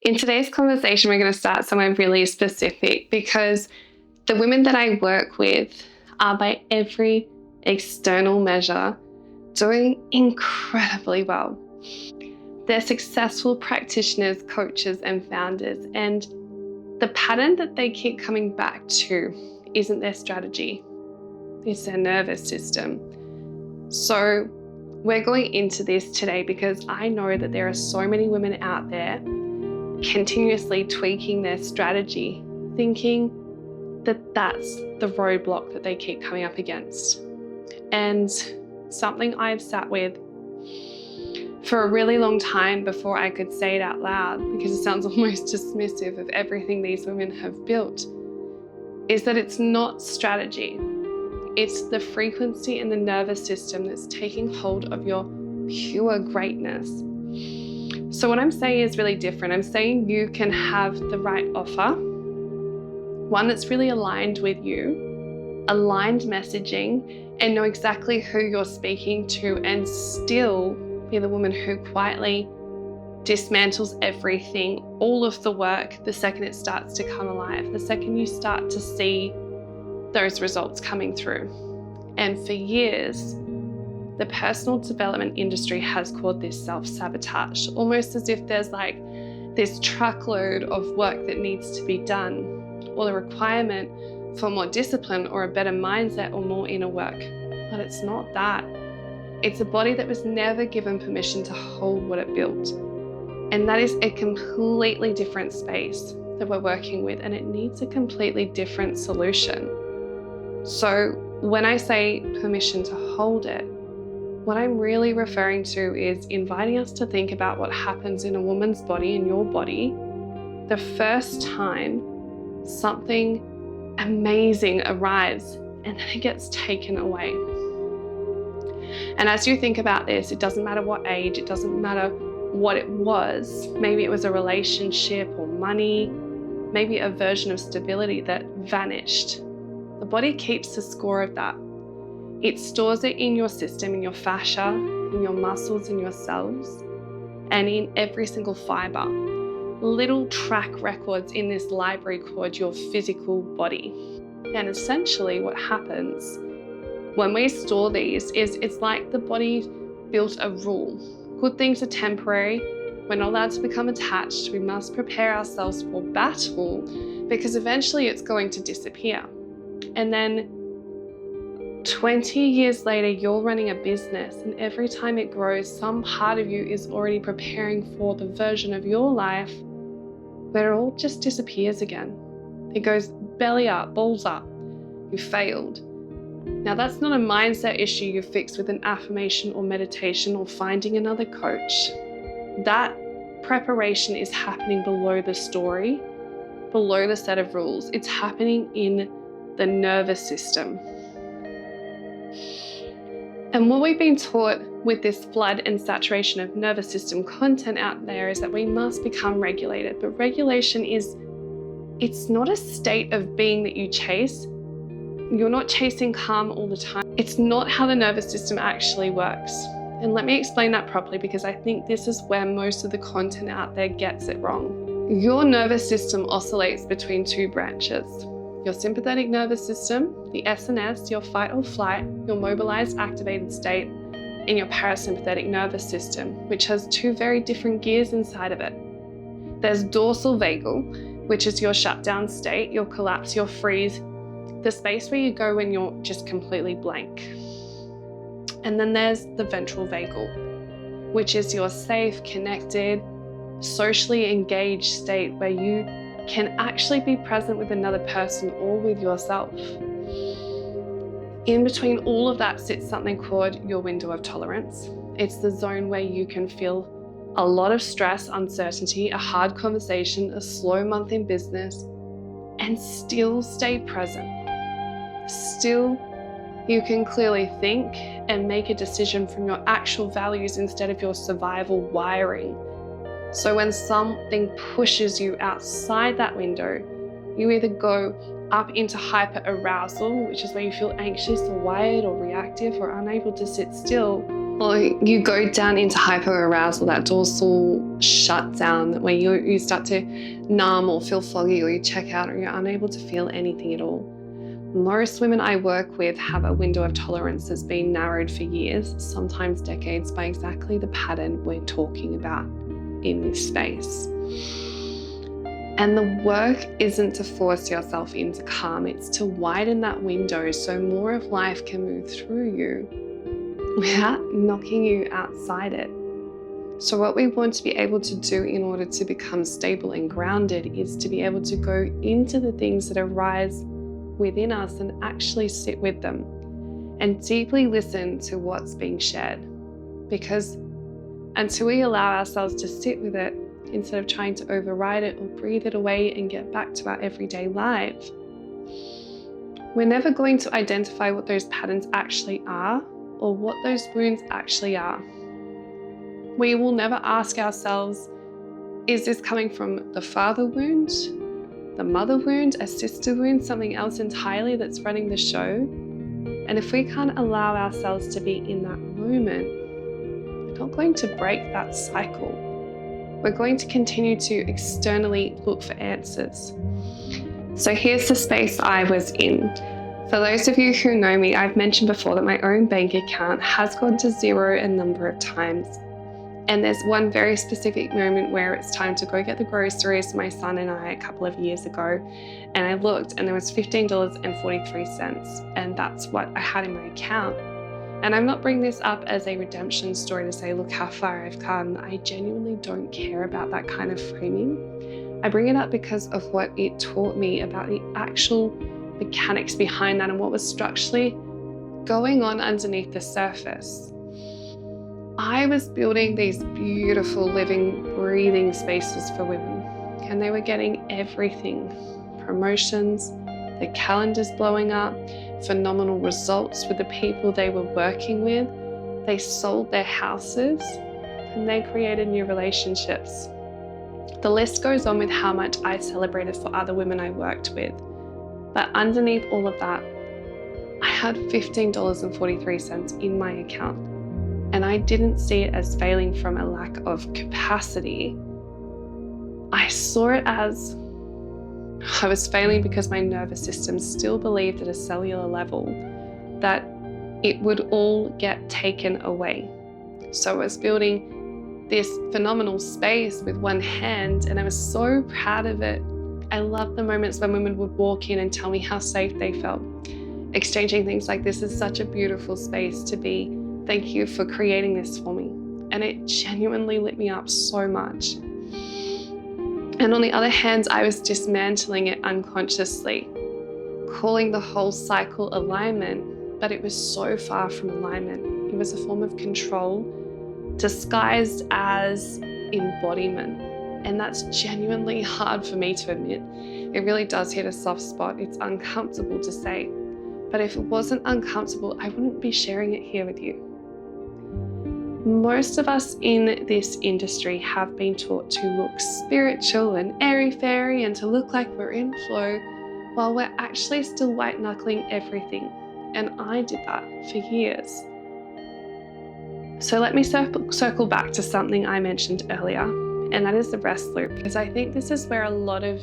In today's conversation, we're going to start somewhere really specific because the women that I work with are, by every external measure, doing incredibly well. They're successful practitioners, coaches, and founders. And the pattern that they keep coming back to isn't their strategy, it's their nervous system. So we're going into this today because I know that there are so many women out there continuously tweaking their strategy, thinking that that's the roadblock that they keep coming up against. And something I've sat with for a really long time before I could say it out loud, because it sounds almost dismissive of everything these women have built, is that it's not strategy. It's the frequency and the nervous system that's taking hold of your pure greatness. So what I'm saying is really different. I'm saying you can have the right offer, one that's really aligned with you, aligned messaging, and know exactly who you're speaking to, and still be the woman who quietly dismantles everything, all of the work, the second it starts to come alive, the second you start to see those results coming through. And for years, the personal development industry has called this self-sabotage, almost as if there's like this truckload of work that needs to be done, or the requirement for more discipline or a better mindset or more inner work. But it's not that. It's a body that was never given permission to hold what it built. And that is a completely different space that we're working with, and it needs a completely different solution. So when I say permission to hold it, what I'm really referring to is inviting us to think about what happens in a woman's body, in your body, the first time something amazing arrives and then it gets taken away. And as you think about this, it doesn't matter what age, it doesn't matter what it was. Maybe it was a relationship or money, maybe a version of stability that vanished. The body keeps a score of that. It stores it in your system, in your fascia, in your muscles, in your cells, and in every single fiber. Little track records in this library called your physical body. And essentially what happens when we store these is it's like the body built a rule. Good things are temporary. We're not allowed to become attached. We must prepare ourselves for battle because eventually it's going to disappear. And then 20 years later, you're running a business, and every time it grows, some part of you is already preparing for the version of your life where it all just disappears again. It goes belly up, balls up. You failed. Now, that's not a mindset issue you fix with an affirmation or meditation or finding another coach. That preparation is happening below the story, below the set of rules. It's happening in the nervous system. And what we've been taught with this flood and saturation of nervous system content out there is that we must become regulated. But regulation it's not a state of being that you chase. You're not chasing calm all the time. It's not how the nervous system actually works. And let me explain that properly, because I think this is where most of the content out there gets it wrong. Your nervous system oscillates between two branches. Your sympathetic nervous system, the SNS, your fight or flight, your mobilized activated state, and your parasympathetic nervous system, which has two very different gears inside of it. There's dorsal vagal, which is your shutdown state, your collapse, your freeze, the space where you go when you're just completely blank. And then there's the ventral vagal, which is your safe, connected, socially engaged state where you can actually be present with another person or with yourself. In between all of that sits something called your window of tolerance. It's the zone where you can feel a lot of stress, uncertainty, a hard conversation, a slow month in business, and still stay present. Still, you can clearly think and make a decision from your actual values instead of your survival wiring. So when something pushes you outside that window, you either go up into hyper arousal, which is where you feel anxious or wired or reactive or unable to sit still, Or you go down into hyperarousal, that dorsal shutdown where you start to numb or feel foggy, or you check out or you're unable to feel anything at all. Most women I work with have a window of tolerance that's been narrowed for years, sometimes decades, by exactly the pattern we're talking about in this space. And the work isn't to force yourself into calm, it's to widen that window so more of life can move through you without knocking you outside it. So what we want to be able to do in order to become stable and grounded is to be able to go into the things that arise within us and actually sit with them and deeply listen to what's being shared. Because until we allow ourselves to sit with it, instead of trying to override it or breathe it away and get back to our everyday life, we're never going to identify what those patterns actually are or what those wounds actually are. We will never ask ourselves, is this coming from the father wound, the mother wound, a sister wound, something else entirely that's running the show? And if we can't allow ourselves to be in that moment, we're not going to break that cycle. We're going to continue to externally look for answers. So here's the space I was in. For those of you who know me, I've mentioned before that my own bank account has gone to zero a number of times. And there's one very specific moment where it's time to go get the groceries for my son and I a couple of years ago. And I looked and there was $15.43. And that's what I had in my account. And I'm not bringing this up as a redemption story to say, look how far I've come. I genuinely don't care about that kind of framing. I bring it up because of what it taught me about the actual mechanics behind that and what was structurally going on underneath the surface. I was building these beautiful living, breathing spaces for women, and they were getting everything. Promotions, their calendars blowing up, phenomenal results with the people they were working with. They sold their houses and they created new relationships. The list goes on with how much I celebrated for other women I worked with. But underneath all of that, I had $15.43 in my account. And I didn't see it as failing from a lack of capacity. I saw it as I was failing because my nervous system still believed at a cellular level that it would all get taken away. So I was building this phenomenal space with one hand, and I was so proud of it. I loved the moments when women would walk in and tell me how safe they felt. Exchanging things like, this is such a beautiful space to be. Thank you for creating this for me. And it genuinely lit me up so much. And on the other hand, I was dismantling it unconsciously, calling the whole cycle alignment, but it was so far from alignment. It was a form of control disguised as embodiment. And that's genuinely hard for me to admit. It really does hit a soft spot. It's uncomfortable to say. But if it wasn't uncomfortable, I wouldn't be sharing it here with you. Most of us in this industry have been taught to look spiritual and airy-fairy and to look like we're in flow while we're actually still white-knuckling everything. And I did that for years. So let me circle back to something I mentioned earlier, and that is the rest loop, because I think this is where a lot of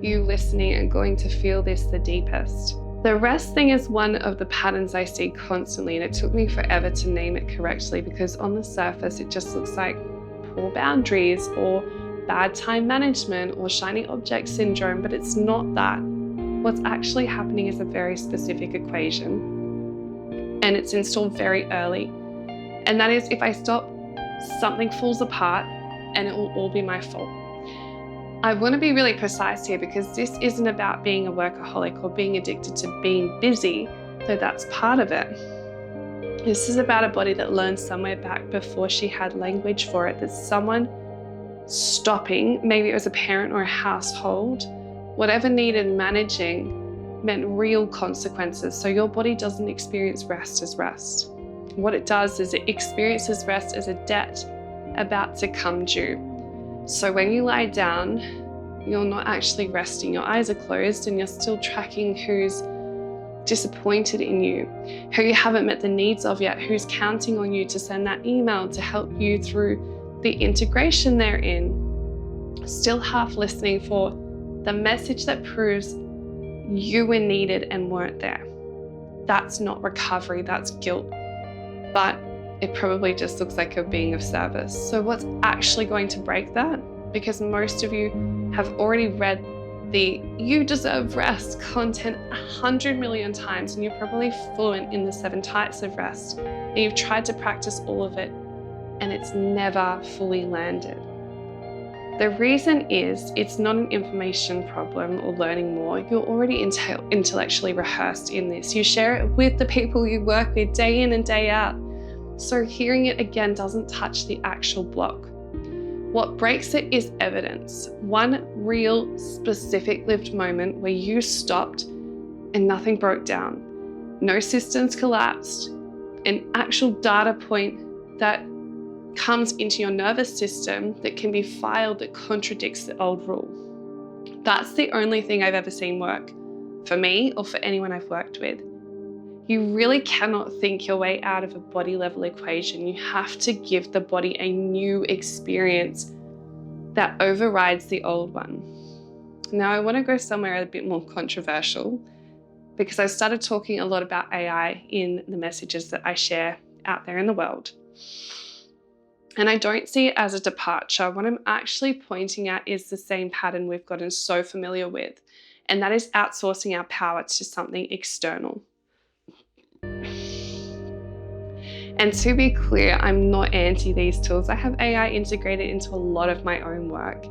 you listening are going to feel this the deepest. The rest thing is one of the patterns I see constantly, and it took me forever to name it correctly because on the surface it just looks like poor boundaries or bad time management or shiny object syndrome, but it's not that. What's actually happening is a very specific equation, and it's installed very early. And that is, if I stop, something falls apart and it will all be my fault. I want to be really precise here because this isn't about being a workaholic or being addicted to being busy, though that's part of it. This is about a body that learned somewhere back before she had language for it, that someone stopping, maybe it was a parent or a household, whatever needed managing meant real consequences. So your body doesn't experience rest as rest. What it does is it experiences rest as a debt about to come due. So when you lie down, you're not actually resting. Your eyes are closed and you're still tracking who's disappointed in you, who you haven't met the needs of yet, who's counting on you to send that email to help you through the integration they're in, still half listening for the message that proves you were needed and weren't there. That's not recovery, that's guilt. But it probably just looks like you're being of service. So what's actually going to break that? Because most of you have already read the "you deserve rest" content 100 million times, and you're probably fluent in the 7 types of rest. And you've tried to practice all of it, and it's never fully landed. The reason is it's not an information problem or learning more. You're already intellectually rehearsed in this. You share it with the people you work with day in and day out. So hearing it again doesn't touch the actual block. What breaks it is evidence. One real, specific lived moment where you stopped and nothing broke down. No systems collapsed. An actual data point that comes into your nervous system that can be filed that contradicts the old rule. That's the only thing I've ever seen work for me or for anyone I've worked with. You really cannot think your way out of a body level equation. You have to give the body a new experience that overrides the old one. Now I want to go somewhere a bit more controversial because I started talking a lot about AI in the messages that I share out there in the world. And I don't see it as a departure. What I'm actually pointing at is the same pattern we've gotten so familiar with, and that is outsourcing our power to something external. And to be clear, I'm not anti these tools. I have AI integrated into a lot of my own work.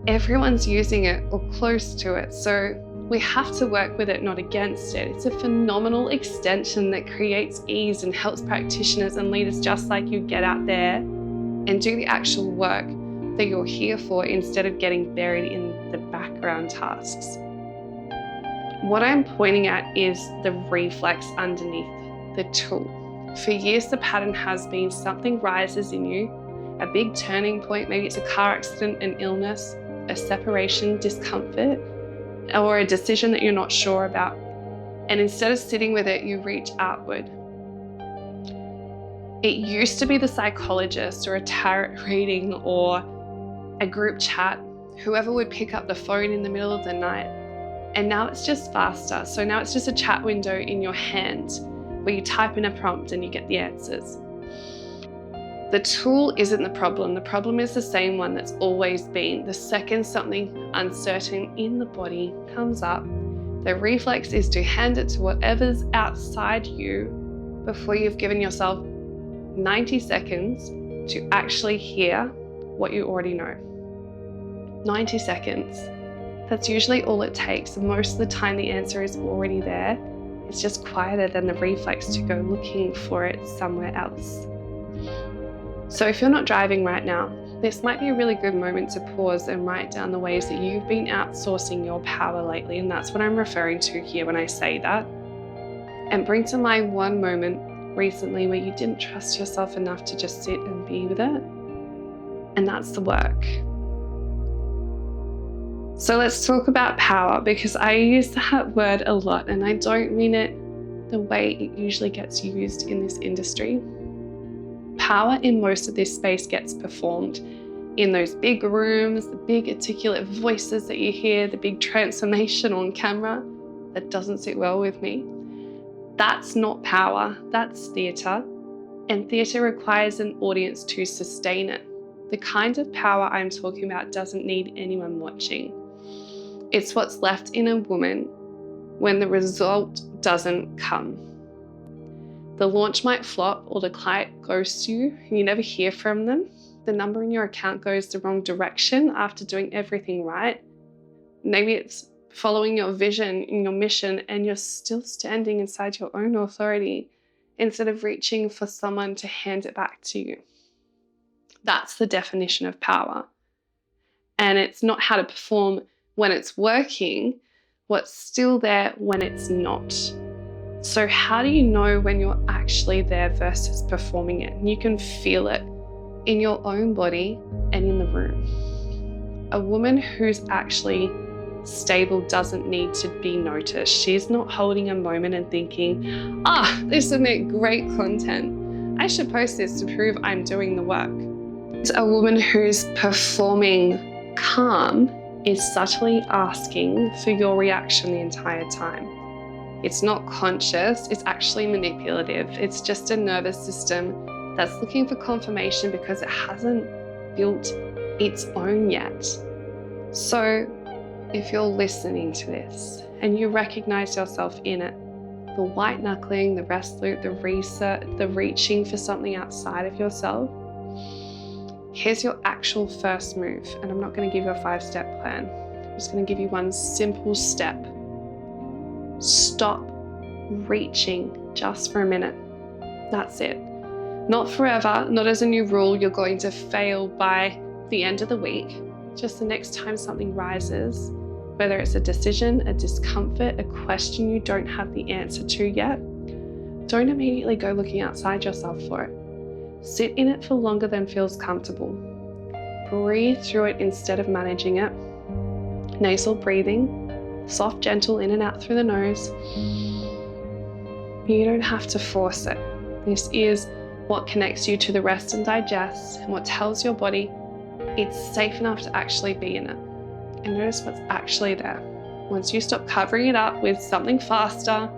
Everyone's using it or close to it, so we have to work with it, not against it. It's a phenomenal extension that creates ease and helps practitioners and leaders just like you get out there and do the actual work that you're here for instead of getting buried in the background tasks. What I'm pointing at is the reflex underneath the tool. For years, the pattern has been something rises in you, a big turning point, maybe it's a car accident, an illness, a separation, discomfort, or a decision that you're not sure about. And instead of sitting with it, you reach outward. It used to be the psychologist or a tarot reading or a group chat, whoever would pick up the phone in the middle of the night. And now it's just faster. So now it's just a chat window in your hand where you type in a prompt and you get the answers. The tool isn't the problem. The problem is the same one that's always been. The second something uncertain in the body comes up, the reflex is to hand it to whatever's outside you before you've given yourself 90 seconds to actually hear what you already know. 90 seconds. That's usually all it takes. Most of the time the answer is already there. It's just quieter than the reflex to go looking for it somewhere else. So if you're not driving right now, this might be a really good moment to pause and write down the ways that you've been outsourcing your power lately, and that's what I'm referring to here when I say that. And bring to mind one moment recently where you didn't trust yourself enough to just sit and be with it. And that's the work. So let's talk about power, because I use that word a lot and I don't mean it the way it usually gets used in this industry. Power in most of this space gets performed in those big rooms, the big articulate voices that you hear, the big transformation on camera. That doesn't sit well with me. That's not power, that's theatre. And theatre requires an audience to sustain it. The kind of power I'm talking about doesn't need anyone watching. It's what's left in a woman when the result doesn't come. The launch might flop or the client ghosts you and you never hear from them. The number in your account goes the wrong direction after doing everything right. Maybe it's following your vision and your mission and you're still standing inside your own authority instead of reaching for someone to hand it back to you. That's the definition of power. And it's not how to perform when it's working, what's still there when it's not. So how do you know when you're actually there versus performing it? And you can feel it in your own body and in the room. A woman who's actually stable doesn't need to be noticed. She's not holding a moment and thinking, this would make great content. I should post this to prove I'm doing the work. It's a woman who's performing calm is subtly asking for your reaction the entire time. It's not conscious, it's actually manipulative. It's just a nervous system that's looking for confirmation because it hasn't built its own yet. So if you're listening to this and you recognize yourself in it, the white knuckling, the resolute, the research, the reaching for something outside of yourself, here's your actual first move. And I'm not going to give you a 5-step plan. I'm just going to give you one simple step. Stop reaching just for a minute. That's it. Not forever, not as a new rule you're going to fail by the end of the week. Just the next time something rises, whether it's a decision, a discomfort, a question you don't have the answer to yet, don't immediately go looking outside yourself for it. Sit in it for longer than feels comfortable. Breathe through it instead of managing it. Nasal breathing, soft, gentle in and out through the nose. You don't have to force it. This is what connects you to the rest and digest, and what tells your body it's safe enough to actually be in it. And notice what's actually there. Once you stop covering it up with something faster,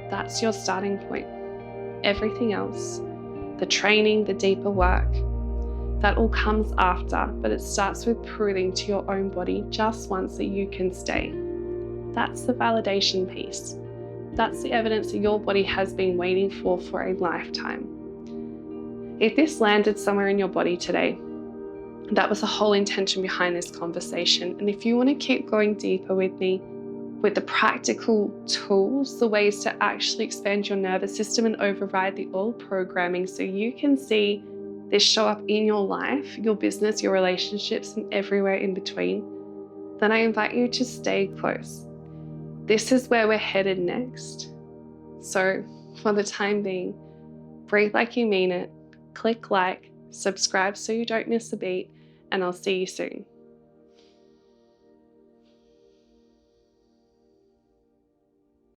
that's your starting point. Everything else, the training, the deeper work, that all comes after, but it starts with proving to your own body just once that you can stay. That's the validation piece. That's the evidence that your body has been waiting for a lifetime. If this landed somewhere in your body today, that was the whole intention behind this conversation. And if you want to keep going deeper with me, with the practical tools, the ways to actually expand your nervous system and override the old programming so you can see this show up in your life, your business, your relationships, and everywhere in between, then I invite you to stay close. This is where we're headed next. So for the time being, breathe like you mean it, click like, subscribe so you don't miss a beat, and I'll see you soon.